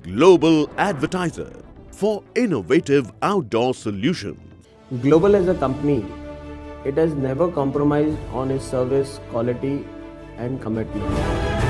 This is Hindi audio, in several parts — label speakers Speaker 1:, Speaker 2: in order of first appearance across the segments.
Speaker 1: Global Advertiser for innovative outdoor solutions.
Speaker 2: Global as a company, it has never compromised on its service quality and commitment.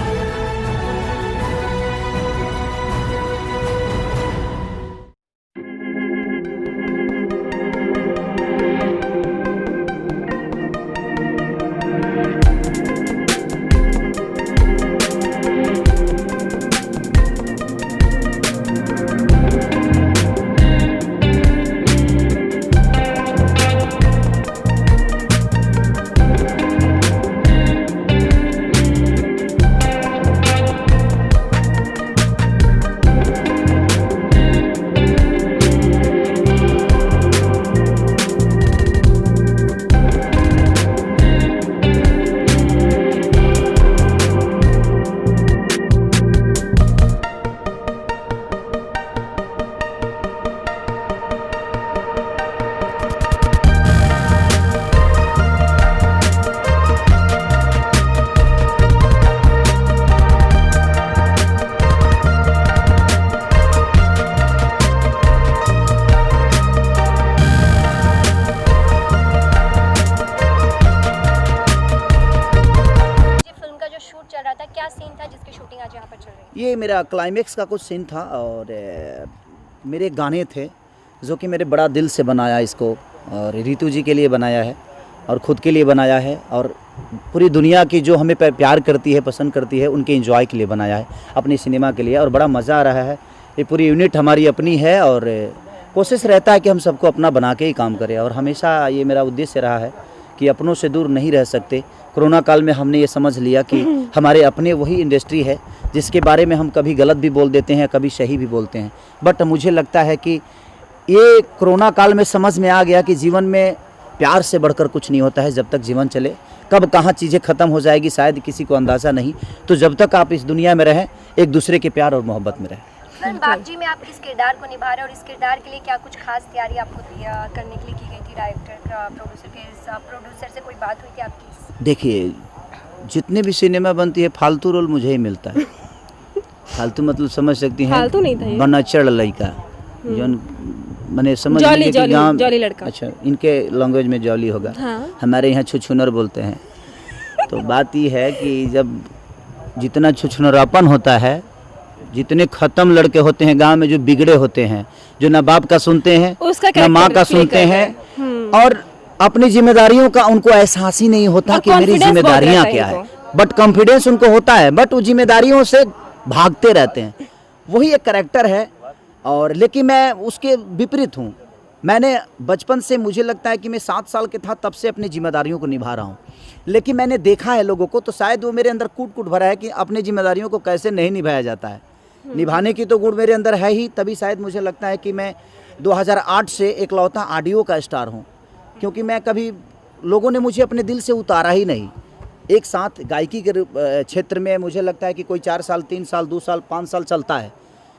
Speaker 3: क्या सीन था जिसकी शूटिंग आज यहाँ पर चल रही है?
Speaker 4: ये मेरा क्लाइमेक्स का कुछ सीन था और मेरे गाने थे जो कि मेरे बड़ा दिल से बनाया इसको, और रितु जी के लिए बनाया है और ख़ुद के लिए बनाया है और पूरी दुनिया की जो हमें प्यार करती है, पसंद करती है, उनके एंजॉय के लिए बनाया है, अपनी सिनेमा के लिए। और बड़ा मज़ा आ रहा है। ये पूरी यूनिट हमारी अपनी है और कोशिश रहता है कि हम सबको अपना बना के ही काम करें, और हमेशा ये मेरा उद्देश्य रहा है कि अपनों से दूर नहीं रह सकते। कोरोना काल में हमने ये समझ लिया कि हमारे अपने वही इंडस्ट्री है जिसके बारे में हम कभी गलत भी बोल देते हैं, कभी सही भी बोलते हैं। बट मुझे लगता है कि ये कोरोना काल में समझ में आ गया कि जीवन में प्यार से बढ़कर कुछ नहीं होता है। जब तक जीवन चले, कब कहाँ चीज़ें ख़त्म हो जाएगी शायद किसी को अंदाज़ा नहीं। तो जब तक आप इस दुनिया में रहें, एक दूसरे के प्यार और मोहब्बत में रहें।
Speaker 3: फिल्म बागजी में आप किस किरदार को निभा रहे हैं और इस किरदार के लिए क्या कुछ खास तैयारी आपको करने के लिए की गई थी? डायरेक्टर, प्रोड्यूसर से कोई बात हुई थी आपकी? देखिए,
Speaker 4: जितने भी सिनेमा बनती है फालतू रोल मुझे ही मिलता है। फालतू मतलब समझ सकती हैं,
Speaker 5: फालतू नहीं था ये।
Speaker 4: बनचड़ लड़का जो मैंने समझ लिया कि गाँव,
Speaker 5: जॉली लड़का।
Speaker 4: अच्छा, इनके लैंग्वेज में जॉली होगा।
Speaker 5: हाँ।
Speaker 4: हमारे यहाँ छुछुनर बोलते हैं। तो बात ये है कि जब जितना छुछुनरापन होता है, जितने ख़त्म लड़के होते हैं गांव में, जो बिगड़े होते हैं, जो ना बाप का सुनते हैं ना माँ का सुनते हैं, और अपनी जिम्मेदारियों का उनको एहसास ही नहीं होता कि मेरी जिम्मेदारियां क्या है। बट कॉन्फिडेंस उनको होता है, बट वो जिम्मेदारियों से भागते रहते हैं। वही एक कैरेक्टर है। और लेकिन मैं उसके विपरीत हूँ। मैंने बचपन से, मुझे लगता है कि मैं 7 साल के था तब से अपनी जिम्मेदारियों को निभा रहा हूँ। लेकिन मैंने देखा है लोगों को, तो शायद वो मेरे अंदर कूट कूट भरा है कि अपनी जिम्मेदारियों को कैसे नहीं निभाया जाता है। निभाने की तो गुण मेरे अंदर है ही, तभी शायद मुझे लगता है कि मैं 2008 से एकलौता ऑडियो का स्टार हूँ। क्योंकि मैं कभी, लोगों ने मुझे अपने दिल से उतारा ही नहीं। एक साथ गायकी के क्षेत्र में मुझे लगता है कि कोई 4 साल, 3 साल, 2 साल, 5 साल चलता है,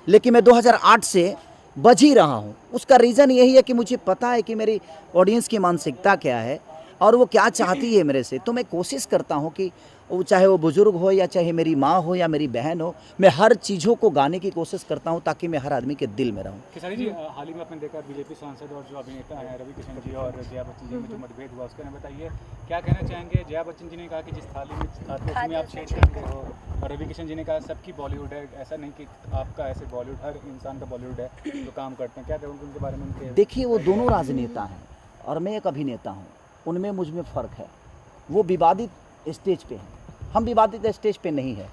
Speaker 4: लेकिन मैं 2008 से बज ही रहा हूँ। उसका रीज़न यही है कि मुझे पता है कि मेरी ऑडियंस की मानसिकता क्या है और वो क्या चाहती है मेरे से। तो मैं कोशिश करता हूँ कि वो, चाहे वो बुज़ुर्ग हो या चाहे मेरी माँ हो या मेरी बहन हो, मैं हर चीज़ों को गाने की कोशिश करता हूँ ताकि मैं हर आदमी के दिल में रहूँ।
Speaker 6: खेसारी जी, हाल ही में आपने देखा बीजेपी सांसद और जो अभिनेता हैं रवि किशन जी और जया बच्चन जी में जो मतभेद हुआ, उसके बारे में बताइए, क्या कहना चाहेंगे? जया बच्चन जी ने कहा कि जिस थाली में खाते उसमें आप छेद करते हो, और रवि किशन जी ने कहा सबकी बॉलीवुड है, ऐसा नहीं कि आपका ऐसे बॉलीवुड, हर इंसान का बॉलीवुड है जो काम करते हैं। क्या कहेंगे उनके बारे में? उनके, देखिए,
Speaker 4: वो दोनों राजनेता हैं और मैं एक अभिनेता हूँ। उनमें मुझ में फ़र्क है। वो विवादित स्टेज पे हैं, हम विवादित स्टेज पे नहीं है।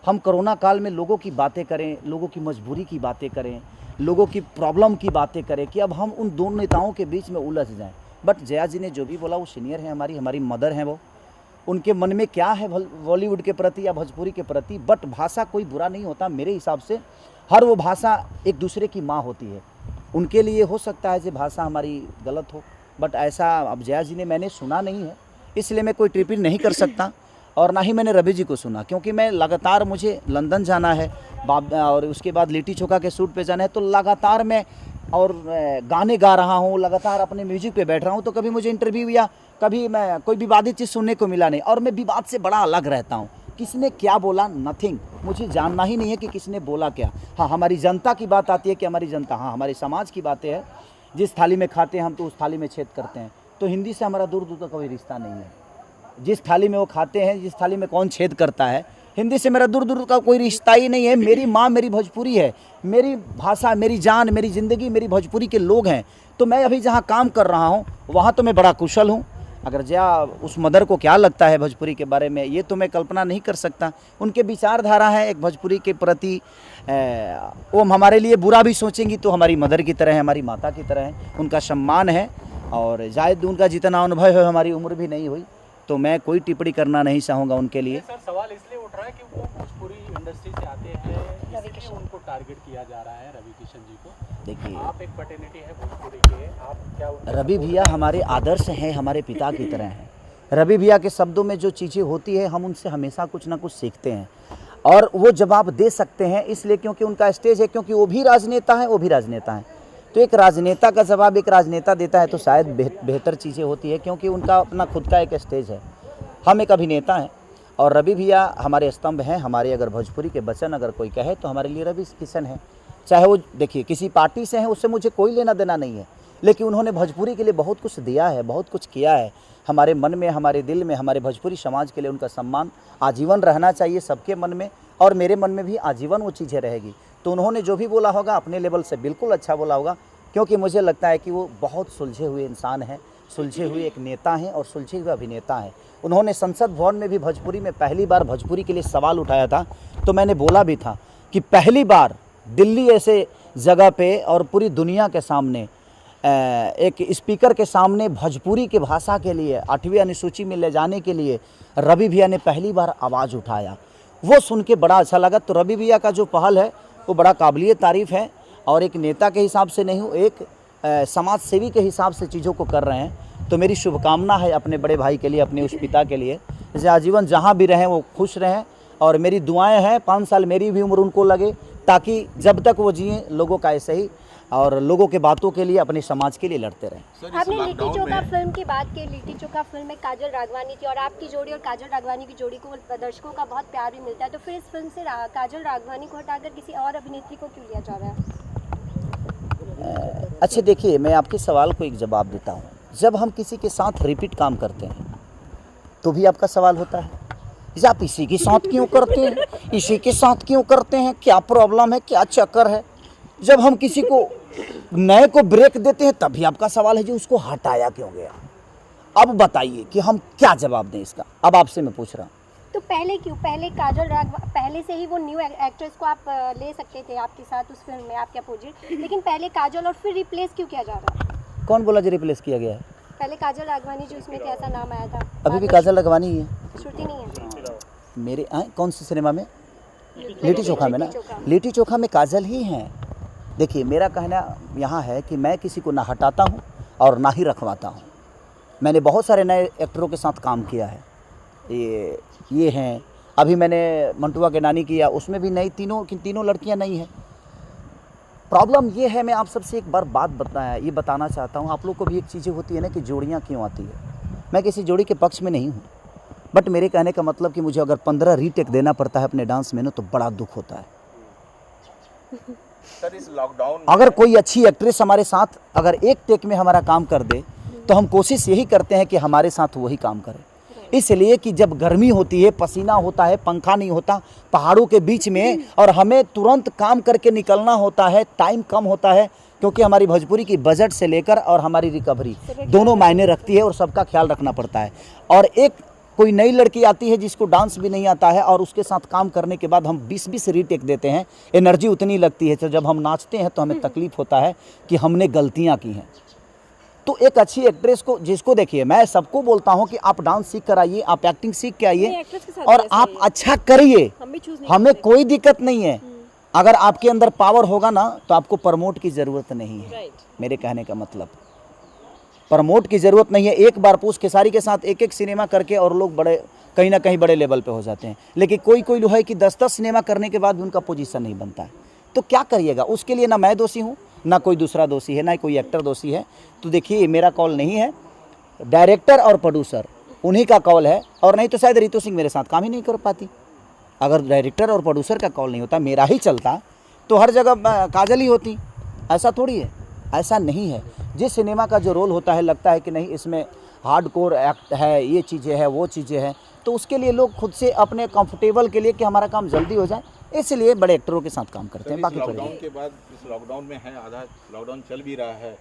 Speaker 4: हम कोरोना काल में लोगों की बातें करें, लोगों की मजबूरी की बातें करें, लोगों की प्रॉब्लम की बातें करें कि अब हम उन दोनों नेताओं के बीच में उलझ जाएं। बट जया जी ने जो भी बोला, वो सीनियर है, हमारी मदर हैं। वो, उनके मन में क्या है बॉलीवुड के प्रति या भोजपुरी के प्रति। बट भाषा कोई बुरा नहीं होता मेरे हिसाब से। हर वो भाषा एक दूसरे की माँ होती है। उनके लिए हो सकता है कि भाषा हमारी गलत हो, बट ऐसा अब जया जी ने, मैंने सुना नहीं है, इसलिए मैं कोई टिप्पणी नहीं कर सकता। और ना ही मैंने रवि जी को सुना, क्योंकि मैं लगातार, मुझे लंदन जाना है और उसके बाद लिट्टी चोखा के शूट पे जाना है, तो लगातार मैं और गाने गा रहा हूँ, लगातार अपने म्यूजिक पे बैठ रहा हूँ। तो कभी मुझे इंटरव्यू या कभी मैं कोई विवादित चीज़ सुनने को मिला नहीं। और मैं विवाद से बड़ा अलग रहता हूँ किसने क्या बोला, नथिंग, मुझे जानना ही नहीं है कि किसने बोला क्या। हाँ, हमारी जनता की बात आती है कि हमारी जनता, हाँ हमारे समाज की बातें हैं, जिस थाली में खाते हैं हम तो उस थाली में छेद करते हैं। तो हिंदी से हमारा दूर दूर तक कोई रिश्ता नहीं है। जिस थाली में वो खाते हैं, जिस थाली में कौन छेद करता है, हिंदी से मेरा दूर दूर का कोई रिश्ता ही नहीं है। मेरी माँ मेरी भोजपुरी है, मेरी भाषा, मेरी जान, मेरी ज़िंदगी मेरी भोजपुरी के लोग हैं। तो मैं अभी जहाँ काम कर रहा हूँ वहाँ तो मैं बड़ा कुशल हूँ। अगर उस मदर को क्या लगता है भोजपुरी के बारे में, ये तो मैं कल्पना नहीं कर सकता। उनके विचारधारा है एक भोजपुरी के प्रति, वो हमारे लिए बुरा भी सोचेंगी तो हमारी मदर की तरह है, हमारी माता की तरह है, उनका सम्मान है। और शायद उनका जितना अनुभव है, हमारी उम्र भी नहीं हुई, तो मैं कोई टिप्पणी करना नहीं चाहूँगा उनके लिए।
Speaker 6: सर सवाल इसलिए उठ रहा है कि वो भोजपुरी इंडस्ट्री से आते हैं, इसलिए उनको टारगेट किया जा रहा है रवि किशन जी को।
Speaker 4: देखिए,
Speaker 6: आप एक पैटर्निटी है भोजपुरी के, आप क्या
Speaker 4: रवि भैया हमारे आदर्श हैं, हमारे पिता की तरह हैं। रवि भैया के शब्दों में जो चीज़ें होती है, हम उनसे हमेशा कुछ ना कुछ सीखते हैं और वो जवाब दे सकते हैं, इसलिए क्योंकि उनका स्टेज है, क्योंकि वो भी राजनेता हैं, वो भी राजनेता हैं। तो एक राजनेता का जवाब एक राजनेता देता है तो शायद बेहतर चीज़ें होती है, क्योंकि उनका अपना खुद का एक स्टेज है। हम एक अभिनेता हैं और रवि भैया हमारे स्तंभ हैं। हमारे अगर भोजपुरी के वचन अगर कोई कहे तो हमारे लिए रवि किशन है। चाहे वो देखिए किसी पार्टी से हैं, उससे मुझे कोई लेना देना नहीं है, लेकिन उन्होंने भोजपुरी के लिए बहुत कुछ दिया है, बहुत कुछ किया है। हमारे मन में, हमारे दिल में, हमारे भोजपुरी समाज के लिए उनका सम्मान आजीवन रहना चाहिए सबके मन में, और मेरे मन में भी आजीवन वो चीज़ें रहेगी। तो उन्होंने जो भी बोला होगा अपने लेवल से बिल्कुल अच्छा बोला होगा, क्योंकि मुझे लगता है कि वो बहुत सुलझे हुए इंसान हैं, सुलझे हुए एक नेता हैं और सुलझे हुए अभिनेता हैं। उन्होंने संसद भवन में भी भोजपुरी में पहली बार भोजपुरी के लिए सवाल उठाया था, तो मैंने बोला भी था कि पहली बार दिल्ली ऐसे जगह पे और पूरी दुनिया के सामने एक स्पीकर के सामने भोजपुरी की भाषा के लिए 8वीं अनुसूची में ले जाने के लिए रवि भैया ने पहली बार आवाज़ उठाया। वो सुन के बड़ा अच्छा लगा। तो रवि भैया का जो पहल है वो बड़ा काबिलियत तारीफ़ है, और एक नेता के हिसाब से नहीं हूँ, एक समाज सेवी के हिसाब से चीज़ों को कर रहे हैं। तो मेरी शुभकामना है अपने बड़े भाई के लिए, अपने उस पिता के लिए, जैसे आजीवन जहाँ भी रहें वो खुश रहें, और मेरी दुआएं हैं 5 साल मेरी भी उम्र उनको लगे, ताकि जब तक वो जिए लोगों का ऐसे ही और लोगों के बातों के लिए, अपने समाज के लिए लड़ते रहें।
Speaker 3: आपने लिट्टी चोखा फिल्म की बात की। लिट्टी चोखा फिल्म में काजल राघवानी थी और आपकी जोड़ी और काजल राघवानी की जोड़ी को दर्शकों का बहुत प्यार भी मिलता है, तो फिर इस फिल्म से काजल राघवानी को हटाकर किसी और अभिनेत्री को क्यों लिया जा रहा है?
Speaker 4: अच्छा देखिए, मैं आपके सवाल को एक जवाब देता हूँ। जब हम किसी के साथ रिपीट काम करते हैं तो भी आपका सवाल होता है, आप इसी के साथ क्यों करते हैं, इसी के साथ क्यों करते हैं, क्या प्रॉब्लम है, क्या चक्कर है। जब हम किसी को नए को ब्रेक देते हैं तभी आपका सवाल है जी उसको हटाया क्यों गया। अब बताइए कि हम क्या जवाब दें इसका, अब आपसे मैं पूछ रहा हूँ।
Speaker 3: तो पहले क्यों, पहले से ही वो न्यू एक्ट्रेस को आप ले सकते थे आपके साथ उस फिल्म में, आपके अपोजिट, लेकिन पहले काजल और फिर रिप्लेस क्यों किया जा रहा है?
Speaker 4: कौन बोला जी रिप्लेस किया गया है?
Speaker 3: पहले काजल राघवानी जी उसमें कैसा नाम आया था?
Speaker 4: अभी भी काजल राघवानी ही है।
Speaker 3: श्रुति नहीं है
Speaker 4: मेरे कौन सी सिनेमा में? लिट्टी चोखा में ना, लिट्टी चोखा में काजल ही हैं। देखिए, मेरा कहना यहाँ है कि मैं किसी को ना हटाता हूँ और ना ही रखवाता हूँ। मैंने बहुत सारे नए एक्टरों के साथ काम किया है, ये हैं। अभी मैंने मंटुआ के नानी किया, उसमें भी नई तीनों लड़कियाँ नई हैं। प्रॉब्लम ये है, मैं आप सबसे एक बार ये बताना चाहता हूँ। आप लोग को भी एक चीज़ें होती है ना कि जोड़ियाँ क्यों आती है। मैं किसी जोड़ी के पक्ष में नहीं हूँ, बट मेरे कहने का मतलब कि मुझे अगर 15 रीटेक देना पड़ता है अपने डांस में ना, तो बड़ा दुख होता है।
Speaker 5: सर, इस लॉकडाउन
Speaker 4: अगर कोई अच्छी एक्ट्रेस हमारे साथ अगर एक टेक में हमारा काम कर दे तो हम कोशिश यही करते हैं कि हमारे साथ वही काम करे। इसलिए कि जब गर्मी होती है, पसीना होता है, पंखा नहीं होता पहाड़ों के बीच में, और हमें तुरंत काम करके निकलना होता है, टाइम कम होता है, क्योंकि हमारी भोजपुरी की बजट से लेकर और हमारी रिकवरी दोनों मायने रखती है और सबका ख्याल रखना पड़ता है। और एक कोई नई लड़की आती है जिसको डांस भी नहीं आता है और उसके साथ काम करने के बाद हम 20-20 रीटेक देते हैं, एनर्जी उतनी लगती है। तो जब हम नाचते हैं तो हमें तकलीफ होता है कि हमने गलतियां की हैं। तो एक अच्छी एक्ट्रेस को, जिसको देखिए, मैं सबको बोलता हूं कि आप डांस सीख कर आइए, आप एक्टिंग सीख के आइए और आप अच्छा करिए, हमें कोई दिक्कत नहीं है। अगर आपके अंदर पावर होगा ना तो आपको प्रमोट की ज़रूरत नहीं है। मेरे कहने का मतलब प्रमोट की ज़रूरत नहीं है। एक बार पूछ खेसारी के साथ एक सिनेमा करके और लोग बड़े कहीं ना कहीं बड़े लेवल पे हो जाते हैं, लेकिन कोई लोग है कि 10-10 सिनेमा करने के बाद भी उनका पोजीशन नहीं बनता है। तो क्या करिएगा, उसके लिए ना मैं दोषी हूँ, ना कोई दूसरा दोषी है, ना कोई एक्टर दोषी है। तो देखिए, मेरा कॉल नहीं है, डायरेक्टर और प्रोड्यूसर उन्हीं का कॉल है, और नहीं तो शायद रितु सिंह मेरे साथ काम ही नहीं कर पाती। अगर डायरेक्टर और प्रोड्यूसर का कॉल नहीं होता, मेरा ही चलता, तो हर जगह काजल ही होती। ऐसा थोड़ी है, ऐसा नहीं है। जिस सिनेमा का जो रोल होता है, लगता है कि नहीं इसमें हार्डकोर एक्ट है, ये चीज़ें हैं, वो चीज़ें हैं, तो उसके लिए लोग खुद से अपने कंफर्टेबल के लिए कि हमारा काम जल्दी हो जाए, इसलिए बड़े एक्टरों के साथ काम करते हैं। बाकी
Speaker 5: लॉकडाउन के बाद इस लॉकडाउन में है, आधा लॉकडाउन चल भी रहा है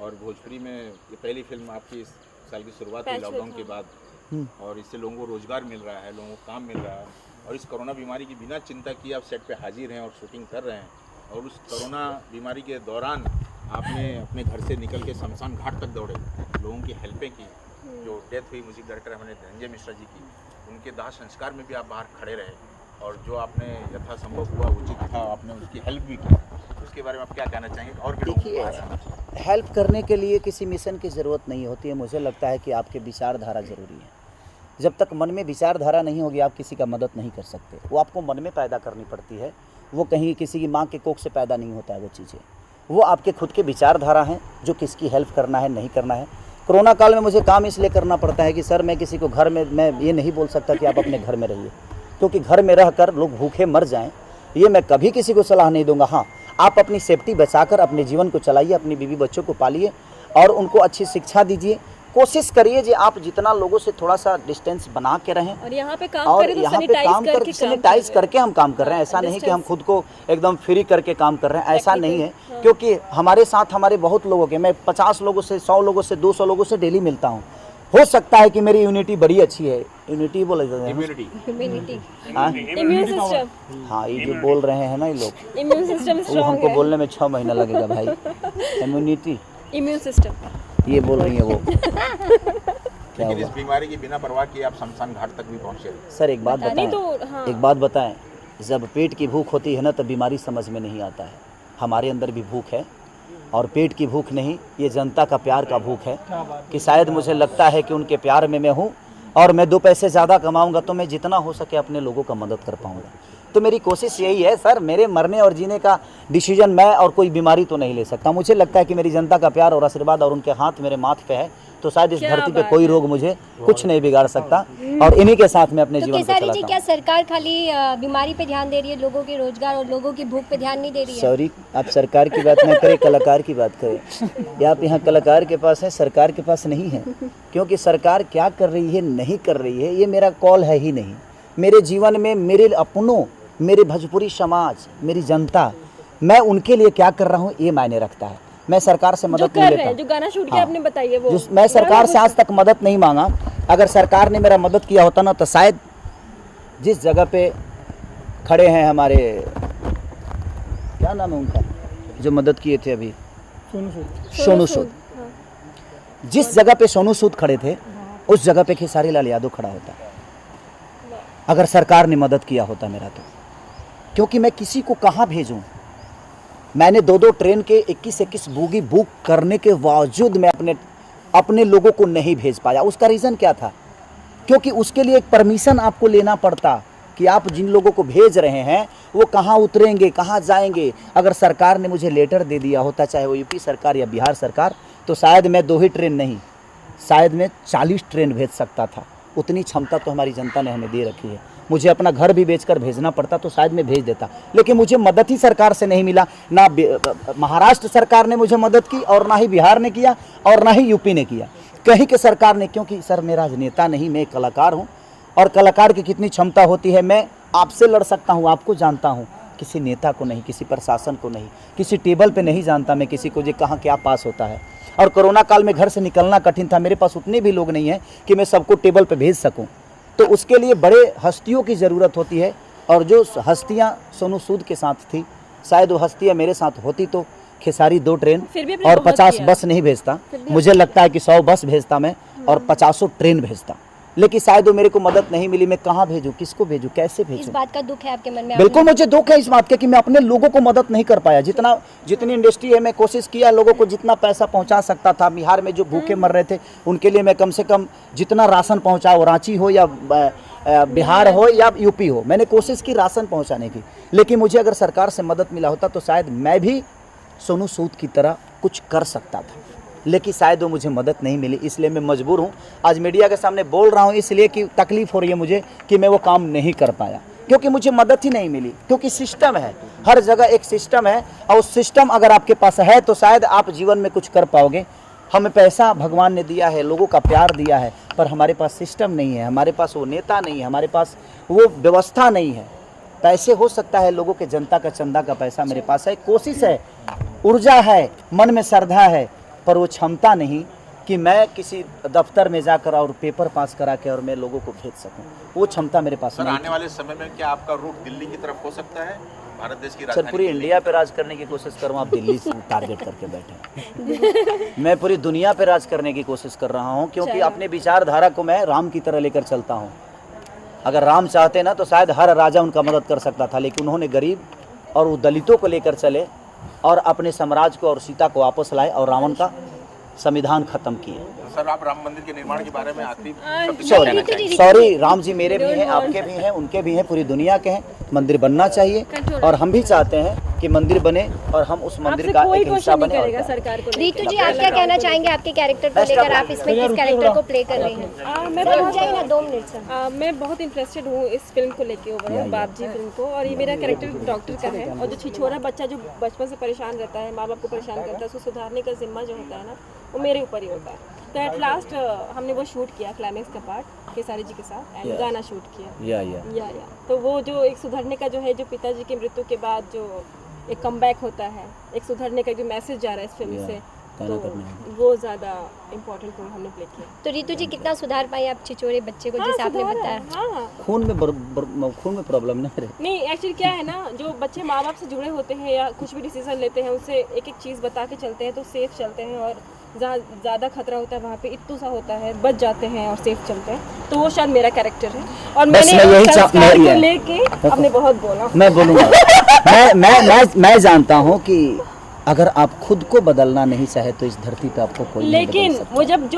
Speaker 5: और भोजपुरी में ये पहली फिल्म आपकी इस साल की शुरुआत हुई लॉकडाउन के बाद, और इससे लोगों को रोजगार मिल रहा है, लोगों को काम मिल रहा है, और इस कोरोना बीमारी की बिना चिंता किए आप सेट पे हाजिर हैं और शूटिंग कर रहे हैं। और उस कोरोना बीमारी के दौरान आपने अपने घर से निकल के शमशान घाट तक दौड़े, लोगों की हेल्पें की। जो डेथ हुई म्यूजिक डायरेक्टर हमारे धनंजय मिश्रा जी की, उनके दाह संस्कार में भी आप बाहर खड़े रहे, और जो आपने यथासंभव हुआ उचित था आपने उसकी हेल्प भी की। उसके बारे में आप क्या कहना चाहेंगे? और भी
Speaker 4: देखिए, हेल्प करने के लिए किसी मिशन की ज़रूरत नहीं होती है। मुझे लगता है कि आपके विचारधारा ज़रूरी है। जब तक मन में विचारधारा नहीं होगी, आप किसी का मदद नहीं कर सकते। वो आपको मन में पैदा करनी पड़ती है, वो कहीं किसी की माँ के कोख से पैदा नहीं होता है। वो चीज़ें वो आपके खुद के विचारधारा हैं, जो किसकी हेल्प करना है, नहीं करना है। कोरोना काल में मुझे काम इसलिए करना पड़ता है कि सर मैं किसी को घर में, मैं ये नहीं बोल सकता कि आप अपने घर में रहिए, क्योंकि घर में रहकर लोग भूखे मर जाएं, ये मैं कभी किसी को सलाह नहीं दूंगा। हाँ, आप अपनी सेफ्टी बचाकर अपने जीवन को चलाइए, अपनी बीवी बच्चों को पालिए और उनको अच्छी शिक्षा दीजिए। कोशिश करिए कि आप जितना लोगों से थोड़ा सा डिस्टेंस बना के रहें,
Speaker 7: और यहाँ पे काम
Speaker 4: और
Speaker 7: करें तो
Speaker 4: यहाँ पे काम कर सैनिटाइज करके हम काम कर रहे हैं। ऐसा नहीं कि हम खुद को एकदम फ्री करके काम कर रहे हैं, ऐसा नहीं है। क्योंकि हमारे साथ हमारे बहुत लोगों के, मैं 50 लोगों से, 100 लोगों से, 200 लोगों से डेली मिलता हूँ। हो सकता है कि मेरी यूनिटी बड़ी अच्छी है, यूनिटी बोला जाता है,
Speaker 7: इम्यून सिस्टम,
Speaker 4: हाँ ये जो बोल रहे हैं ना ये लोग,
Speaker 7: इम्यून सिस्टम
Speaker 4: वो
Speaker 7: स्ट्रांग
Speaker 4: हमको
Speaker 7: है।
Speaker 4: बोलने में 6 महीना लगेगा भाई। इम्यूनिटी
Speaker 7: इम्यून सिस्टम
Speaker 4: ये बोल रही है वो। क्या
Speaker 5: लेकिन इस
Speaker 4: हुआ
Speaker 5: बीमारी की बिना परवाह किए आप शमशान घाट तक भी पहुंचे।
Speaker 4: सर? एक बात
Speaker 7: नहीं
Speaker 4: बताएं,
Speaker 7: तो हाँ।
Speaker 4: एक बात बताएं, जब पेट की भूख होती है ना, तब बीमारी समझ में नहीं आता है। हमारे अंदर भी भूख है, और पेट की भूख नहीं, ये जनता का प्यार का भूख है कि शायद मुझे लगता है कि उनके प्यार में मैं हूँ, और मैं 2 पैसे ज़्यादा कमाऊँगा तो मैं जितना हो सके अपने लोगों का मदद कर पाऊँगा। तो मेरी कोशिश यही है सर, मेरे मरने और जीने का डिसीजन मैं और कोई बीमारी तो नहीं ले सकता। मुझे लगता है कि मेरी जनता का प्यार और आशीर्वाद और उनके हाथ मेरे माथ पे है, तो शायद इस धरती पे कोई रोग मुझे कुछ नहीं बिगाड़ सकता, और इन्हीं के साथ मैं अपने
Speaker 3: तो
Speaker 4: जीवन को
Speaker 3: केसारी जी,
Speaker 4: चलाता
Speaker 3: क्या
Speaker 4: हूँ।
Speaker 3: सरकार खाली बीमारी पे ध्यान दे रही है, लोगों के रोजगार और लोगों की भूख पे ध्यान नहीं दे रही है?
Speaker 4: सॉरी, आप सरकार की बात ना करें, कलाकार की बात करें। या आप यहाँ कलाकार के पास है, सरकार के पास नहीं है। क्योंकि सरकार क्या कर रही है, नहीं कर रही है, ये मेरा कॉल है ही नहीं। मेरे जीवन में मेरे अपनों, मेरे भोजपुरी समाज, मेरी जनता, मैं उनके लिए क्या कर रहा हूँ ये मायने रखता है। मैं सरकार से
Speaker 7: जो
Speaker 4: मदद
Speaker 7: कर
Speaker 4: नहीं
Speaker 7: रहे हैं,
Speaker 4: लेता।
Speaker 7: जो गाना शूट किया
Speaker 4: हाँ।
Speaker 7: आपने बताइए वो,
Speaker 4: मैं सरकार से आज तक मदद नहीं मांगा। अगर सरकार ने मेरा मदद किया होता ना, तो शायद जिस जगह पे खड़े हैं हमारे, क्या नाम है उनका, जो मदद किए थे अभी, सोनू सूद, जिस जगह पे सोनू सूद खड़े थे, उस जगह पे खेसारी लाल यादव खड़ा होता, अगर सरकार ने मदद किया होता मेरा तो। क्योंकि मैं किसी को कहाँ भेजूं? मैंने 2-2 ट्रेन के 21-21 बोगी बुक करने के बावजूद मैं अपने लोगों को नहीं भेज पाया। उसका रीज़न क्या था? क्योंकि उसके लिए एक परमिशन आपको लेना पड़ता कि आप जिन लोगों को भेज रहे हैं वो कहाँ उतरेंगे, कहाँ जाएंगे। अगर सरकार ने मुझे लेटर दे दिया होता, चाहे वो यूपी सरकार या बिहार सरकार, तो शायद मैं 2 ही ट्रेन नहीं, शायद मैं 40 ट्रेन भेज सकता था। उतनी क्षमता तो हमारी जनता ने हमें दे रखी है। मुझे अपना घर भी बेचकर भेजना पड़ता तो शायद मैं भेज देता, लेकिन मुझे मदद ही सरकार से नहीं मिला। ना महाराष्ट्र सरकार ने मुझे मदद की, और ना ही बिहार ने किया, और ना ही यूपी ने किया, कहीं के सरकार ने। क्योंकि सर मैं राजनेता नहीं, मैं कलाकार हूँ, और कलाकार की कितनी क्षमता होती है, मैं आपसे लड़ सकता हूँ, आपको जानता हूँ, किसी नेता को नहीं, किसी प्रशासन को नहीं, किसी टेबल पे नहीं जानता मैं किसी को जो कहाँ क्या पास होता है। और कोरोना काल में घर से निकलना कठिन था, मेरे पास उतने भी लोग नहीं हैं कि मैं सबको टेबल पे भेज सकूं। तो उसके लिए बड़े हस्तियों की ज़रूरत होती है, और जो हस्तियां सोनू सूद के साथ थी, शायद वो हस्तियां मेरे साथ होती तो खेसारी 2 ट्रेन और 50 बस नहीं भेजता। मुझे लगता है कि 100 बस भेजता मैं, और 50 ट्रेन भेजता। लेकिन शायद वो मेरे को मदद नहीं मिली। मैं कहाँ भेजूँ, किसको भेजूँ, कैसे
Speaker 3: इस
Speaker 4: भेजूँ?
Speaker 3: बात का दुख है आपके मन में?
Speaker 4: बिल्कुल मुझे दुख है इस बात का कि मैं अपने लोगों को मदद नहीं कर पाया। जितनी इंडस्ट्री है, मैं कोशिश किया लोगों को जितना पैसा पहुंचा सकता था। बिहार में जो भूखे मर रहे थे उनके लिए मैं कम से कम जितना राशन पहुंचाओ, रांची हो या बिहार हो या यूपी हो, मैंने कोशिश की राशन पहुंचाने की। लेकिन मुझे अगर सरकार से मदद मिला होता तो शायद मैं भी सोनू सूद की तरह कुछ कर सकता था, लेकिन शायद वो मुझे मदद नहीं मिली। इसलिए मैं मजबूर हूँ, आज मीडिया के सामने बोल रहा हूँ, इसलिए कि तकलीफ़ हो रही है मुझे कि मैं वो काम नहीं कर पाया। क्योंकि मुझे मदद ही नहीं मिली, क्योंकि सिस्टम है, हर जगह एक सिस्टम है, और सिस्टम अगर आपके पास है तो शायद आप जीवन में कुछ कर पाओगे। हमें पैसा भगवान ने दिया है, लोगों का प्यार दिया है, पर हमारे पास सिस्टम नहीं है, हमारे पास वो नेता नहीं है, हमारे पास वो व्यवस्था नहीं है। पैसे हो सकता है, लोगों के जनता का चंदा का पैसा मेरे पास है, कोशिश है, ऊर्जा है, मन में श्रद्धा है, पर वो क्षमता नहीं कि मैं किसी दफ्तर में जाकर और पेपर पास करा के और मैं लोगों को भेज सकूं। वो क्षमता मेरे पास
Speaker 5: सर
Speaker 4: नहीं।
Speaker 5: आने वाले समय में क्या आपका रूट दिल्ली की तरफ हो सकता है? भारत देश की
Speaker 4: सर
Speaker 5: राजधानी
Speaker 4: पूरी
Speaker 5: दिल्ली?
Speaker 4: इंडिया पे राज करने की कोशिश करूँ, आप दिल्ली से टारगेट करके बैठे। मैं पूरी दुनिया पे राज करने की कोशिश कर रहा हूँ, क्योंकि अपने विचारधारा को मैं राम की तरह लेकर चलता हूँ। अगर राम चाहते ना तो शायद हर राजा उनका मदद कर सकता था, लेकिन उन्होंने गरीब और वो दलितों को लेकर चले और अपने साम्राज्य को और सीता को वापस लाए और रावण का संविधान खत्म किए।
Speaker 5: सर आप राम मंदिर के निर्माण के बारे में आखिरी शब्द क्या कहना चाहेंगे?
Speaker 4: सॉरी, राम जी मेरे भी हैं, आपके भी हैं, उनके भी हैं, पूरी दुनिया के हैं। मंदिर बनना चाहिए और हम भी चाहते हैं कि मंदिर बने और हम उस मंदिर का एक हिस्सा बने। और
Speaker 7: सरकार को
Speaker 3: रीतू जी, आप क्या कहना चाहेंगे आपके कैरेक्टर को लेकर? आप इसमें किस कैरेक्टर को प्ले कर रही हैं?
Speaker 7: मैं
Speaker 3: सर, रुक जाइए ना 2 मिनट से।
Speaker 7: मैं बहुत इंटरेस्टेड हूँ इस फिल्म को लेके, ओवरऑल बाप जी फिल्म को। और ये मेरा कैरेक्टर डॉक्टर का है, और जो छिछोरा बच्चा जो बचपन से परेशान रहता है, माँ बाप को परेशान करता है, उसको सुधारने का जिम्मा जो होता है ना, वो मेरे ऊपर ही होता है। तो एट लास्ट हमने वो शूट किया क्लाइमेक्स का पार्ट केसारी जी के साथ, एंड गाना शूट किया। या तो वो जो एक सुधरने का जो है, जो पिताजी की मृत्यु के बाद जो एक कमबैक होता है, एक सुधरने का जो मैसेज जा रहा है इस फिल्म से, तो वो ज़्यादा इम्पोर्टेंट रोल हमने प्ले किया।
Speaker 3: तो रीतू जी, कितना सुधार पाई आप छिछोरे बच्चे को, जैसे आपने बताया?
Speaker 7: हाँ,
Speaker 4: खून में प्रॉब्लम नहीं मेरे।
Speaker 7: नहीं एक्चुअली क्या है ना, जो बच्चे माँ बाप से जुड़े होते हैं या कुछ भी डिसीजन लेते हैं, उससे एक एक चीज़ बता के चलते हैं तो सेफ चलते हैं, और जहाँ ज़्यादा खतरा होता है वहाँ पे इत्तू सा होता है, बच जाते हैं और सेफ चलते हैं। तो वो शायद मेरा कैरेक्टर है, और मैंने संस्कार को लेके आपने बहुत बोला।
Speaker 4: मैं बोलूँगा मैं जानता हूँ कि अगर आप खुद को बदलना नहीं चाहे तो इस धरती पे आपको कोई नहीं बदल
Speaker 7: लेकिन
Speaker 4: सकता।
Speaker 7: वो जब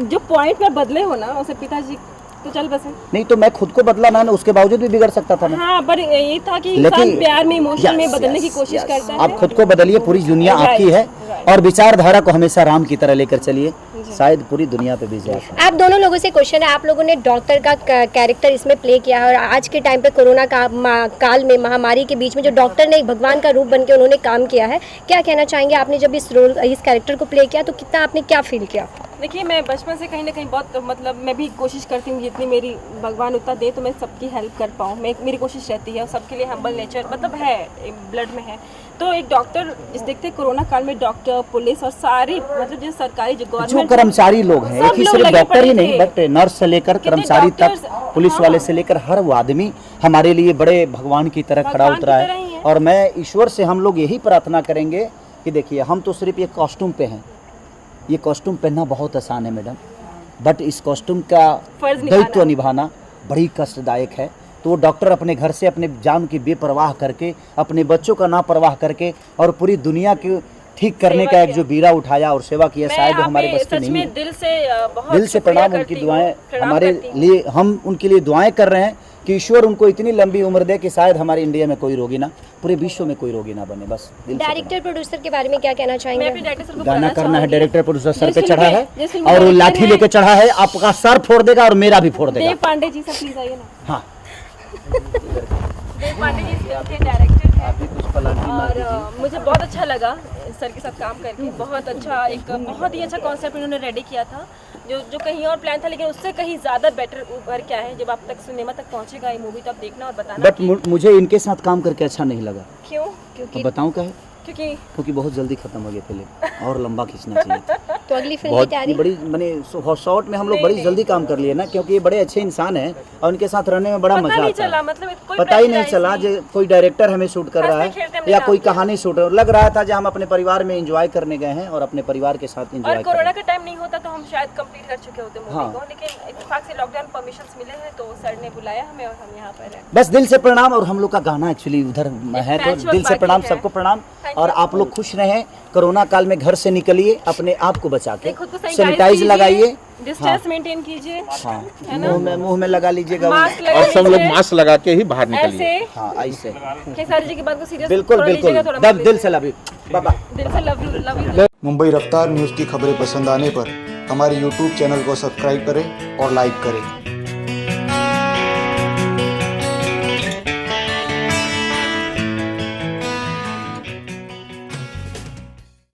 Speaker 7: जो पॉइंट में बदले हो ना, उसे पिताजी तो चल बसे।
Speaker 4: नहीं तो मैं खुद को बदला ना, उसके बावजूद भी बिगड़ सकता था मैं।
Speaker 7: हाँ, पर ये था कि इंसान प्यार में, इमोशन में बदलने की कोशिश करता है।
Speaker 4: आप खुद को बदलिए, पूरी दुनिया आपकी है, और विचारधारा को हमेशा राम की तरह लेकर चलिए, शायद पूरी दुनिया पे भी जाए।
Speaker 3: आप दोनों लोगों से क्वेश्चन है, आप लोगों ने डॉक्टर का कैरेक्टर इसमें प्ले किया है, और आज के टाइम पे कोरोना का काल में, महामारी के बीच में जो डॉक्टर ने एक भगवान का रूप बन के उन्होंने काम किया है, क्या कहना चाहेंगे? आपने जब इस कैरेक्टर को प्ले किया तो कितना आपने क्या फील किया?
Speaker 7: देखिए, मैं बचपन से कहीं ना कहीं बहुत, मतलब मैं भी कोशिश करती हूँ जितनी मेरी भगवान उतना दे तो मैं सबकी हेल्प कर पाऊँ, मेरी कोशिश रहती है, और सबके लिए हम्बल नेचर मतलब है, ब्लड में है। तो एक डॉक्टर, जिस देखते कोरोना काल में डॉक्टर, पुलिस और सारी मतलब जो सरकारी जो
Speaker 4: जो
Speaker 7: गवर्नमेंट
Speaker 4: कर्मचारी लोग हैं, एक ही सिर्फ डॉक्टर ही नहीं, बट नर्स से लेकर कर्मचारी तक, पुलिस वाले से लेकर हर वो आदमी हमारे लिए बड़े भगवान की तरह खड़ा उतरा है। और मैं ईश्वर से हम लोग यही प्रार्थना करेंगे कि देखिए, हम तो सिर्फ ये कॉस्ट्यूम पे हैं, ये कॉस्ट्यूम पहनना बहुत आसान है मैडम, बट इस कॉस्ट्यूम का दायित्व निभाना बड़ी कष्टदायक है। तो वो डॉक्टर अपने घर से अपने जान की बेपरवाह करके, अपने बच्चों का ना परवाह करके, और पूरी दुनिया की ठीक करने का एक जो बीड़ा उठाया और सेवा किया, शायद हमारे बस की नहीं है। दिल से प्रणाम, उनकी दुआएं हमारे लिए, हम उनके लिए दुआएं कर रहे हैं कि ईश्वर उनको इतनी लंबी उम्र दे कि शायद हमारे इंडिया में कोई रोगी ना, पूरे विश्व में कोई रोगी ना बने। बस
Speaker 3: डायरेक्टर प्रोड्यूसर के बारे में क्या कहना चाहेंगे?
Speaker 4: गाना करना है, डायरेक्टर प्रोड्यूसर सर पे चढ़ा है और वो लाठी लेके चढ़ा है, आपका सर फोड़ देगा और मेरा भी फोड़ देगा।
Speaker 7: देव पांडे जी से प्लीज आइए ना।
Speaker 4: हाँ,
Speaker 7: देव पांडे जी के डायरेक्टर हैं, और मुझे बहुत अच्छा लगा सर के साथ काम करके। बहुत अच्छा, एक बहुत ही अच्छा कॉन्सेप्ट उन्होंने रेडी किया था, जो कहीं और प्लान था, लेकिन उससे कहीं ज़्यादा बेटर उभर क्या है। जब आप तक सिनेमा तक पहुंचेगा ये मूवी, तो आप देखना और बताना।
Speaker 4: बट मुझे इनके साथ काम करके अच्छा नहीं लगा।
Speaker 7: क्यों?
Speaker 4: क्योंकि बताऊं क्या है? क्योंकि बहुत जल्दी खत्म हो गई फिल्म, और लंबा खींचना चाहिए।
Speaker 3: तो अगली फिल्म की तैयारी
Speaker 4: बड़ी मैंने शॉर्ट में हम लोग बड़ी जल्दी काम कर लिए ना, क्योंकि ये बड़े अच्छे इंसान हैं और उनके साथ रहने में बड़ा मजा आता है।
Speaker 7: मतलब
Speaker 4: पता ही नहीं चला जो कोई डायरेक्टर हमें शूट कर रहा है या कोई कहानी शूट लग रहा था, जो हम अपने परिवार में एंजॉय करने गए हैं और अपने परिवार के साथ एंजॉय।
Speaker 7: और कोरोना का टाइम नहीं होता तो हम शायद कंप्लीट कर चुके होते मूवी को, लेकिन इत्तेफाक से लॉकडाउन परमिशंस मिले हैं तो सर ने बुलाया हमें और हम यहाँ पर हैं।
Speaker 4: बस दिल से प्रणाम। और हम लोग का गाना एक्चुअली उधर है, तो दिल से प्रणाम, सबको प्रणाम। और आप लोग खुश रहें, कोरोना काल में घर से निकलिए, अपने आप को बचा के सैनिटाइज लगाइए,
Speaker 7: डिस्टेंस मेंटेन कीजिए,
Speaker 4: मुंह में लगा लीजिएगा,
Speaker 5: और सब लोग मास्क लगा के ही बाहर निकलिए।
Speaker 4: हाँ, ऐसे
Speaker 7: केसारी जी की बात को सीरियस
Speaker 4: बिल्कुल दिल से लव यू बाबा,
Speaker 7: दिल से लव यू।
Speaker 8: मुंबई रफ्तार न्यूज़ की खबरें पसंद आने पर हमारे YouTube चैनल को सब्सक्राइब करें और लाइक करें।